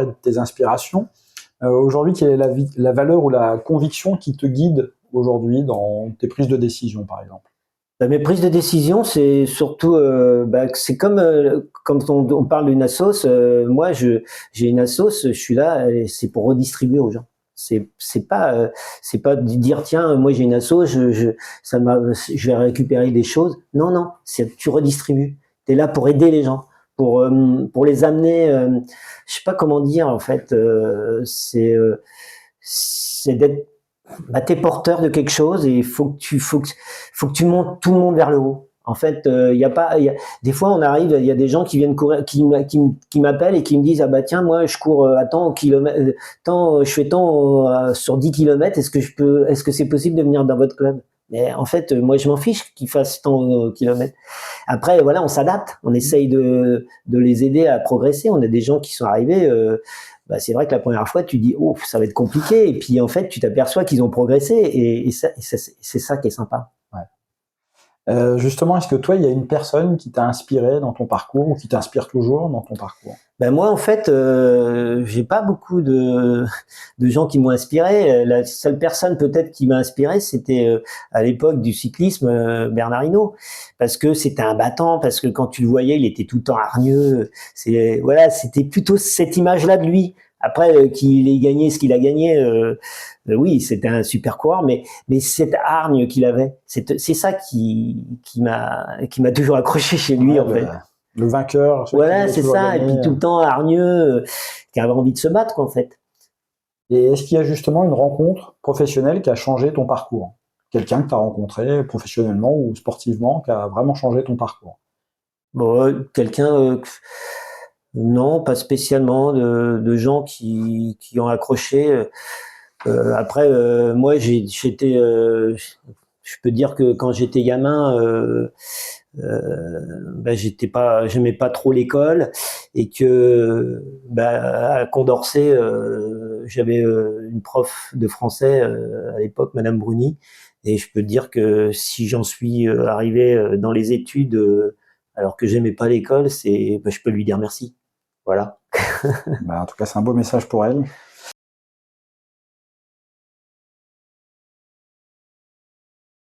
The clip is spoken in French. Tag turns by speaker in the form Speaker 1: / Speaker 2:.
Speaker 1: et de tes inspirations. Aujourd'hui, quelle est la valeur ou la conviction qui te guide aujourd'hui dans tes prises de décision, par exemple?
Speaker 2: Mes prises de décision, c'est surtout, c'est comme quand on parle d'une assos. Moi, j'ai une assos, je suis là, et c'est pour redistribuer aux gens. C'est pas de dire tiens, moi j'ai une assos, je vais récupérer des choses. Non, non, tu redistribues. T'es là pour aider les gens, pour les amener. Je sais pas comment dire en fait. C'est d'être, t'es porteur de quelque chose et il faut que tu montes tout le monde vers le haut. En fait, il y a pas, des fois on arrive, il y a des gens qui viennent courir, qui m'appellent et qui me disent ah bah tiens moi je cours à tant kilomètres, je fais tant sur 10 kilomètres, est-ce que c'est possible de venir dans votre club? Mais en fait, moi je m'en fiche qu'ils fassent tant kilomètres. Après voilà, on s'adapte, on essaye de les aider à progresser. On a des gens qui sont arrivés. C'est vrai que la première fois, tu dis oh ça va être compliqué, et puis en fait tu t'aperçois qu'ils ont progressé, et c'est ça qui est sympa.
Speaker 1: Ouais. Justement, est-ce que toi, il y a une personne qui t'a inspiré dans ton parcours ou qui t'inspire toujours dans ton parcours?
Speaker 2: Moi en fait, j'ai pas beaucoup de gens qui m'ont inspiré. La seule personne peut-être qui m'a inspiré, c'était à l'époque du cyclisme, Bernard Hinault, parce que c'était un battant, parce que quand tu le voyais, il était tout le temps hargneux. C'était plutôt cette image-là de lui. Après qu'il ait gagné ce qu'il a gagné, oui, c'était un super coureur, mais cette hargne qu'il avait, c'est ça qui m'a toujours accroché chez lui, en fait.
Speaker 1: Le vainqueur.
Speaker 2: Voilà, c'est ça, et puis tout le temps hargneux, qui avait envie de se battre, quoi, en fait.
Speaker 1: Et est-ce qu'il y a justement une rencontre professionnelle qui a changé ton parcours? Quelqu'un que tu as rencontré professionnellement ou sportivement qui a vraiment changé ton parcours?
Speaker 2: Bon, quelqu'un, non, pas spécialement, de gens qui ont accroché. Après, moi, j'étais, je peux dire que quand j'étais gamin, j'aimais pas trop l'école, et que à Condorcet, j'avais une prof de français à l'époque, Madame Bruni, et je peux dire que si j'en suis arrivé dans les études alors que j'aimais pas l'école, je peux lui dire merci. Voilà.
Speaker 1: En tout cas, c'est un beau message pour elle.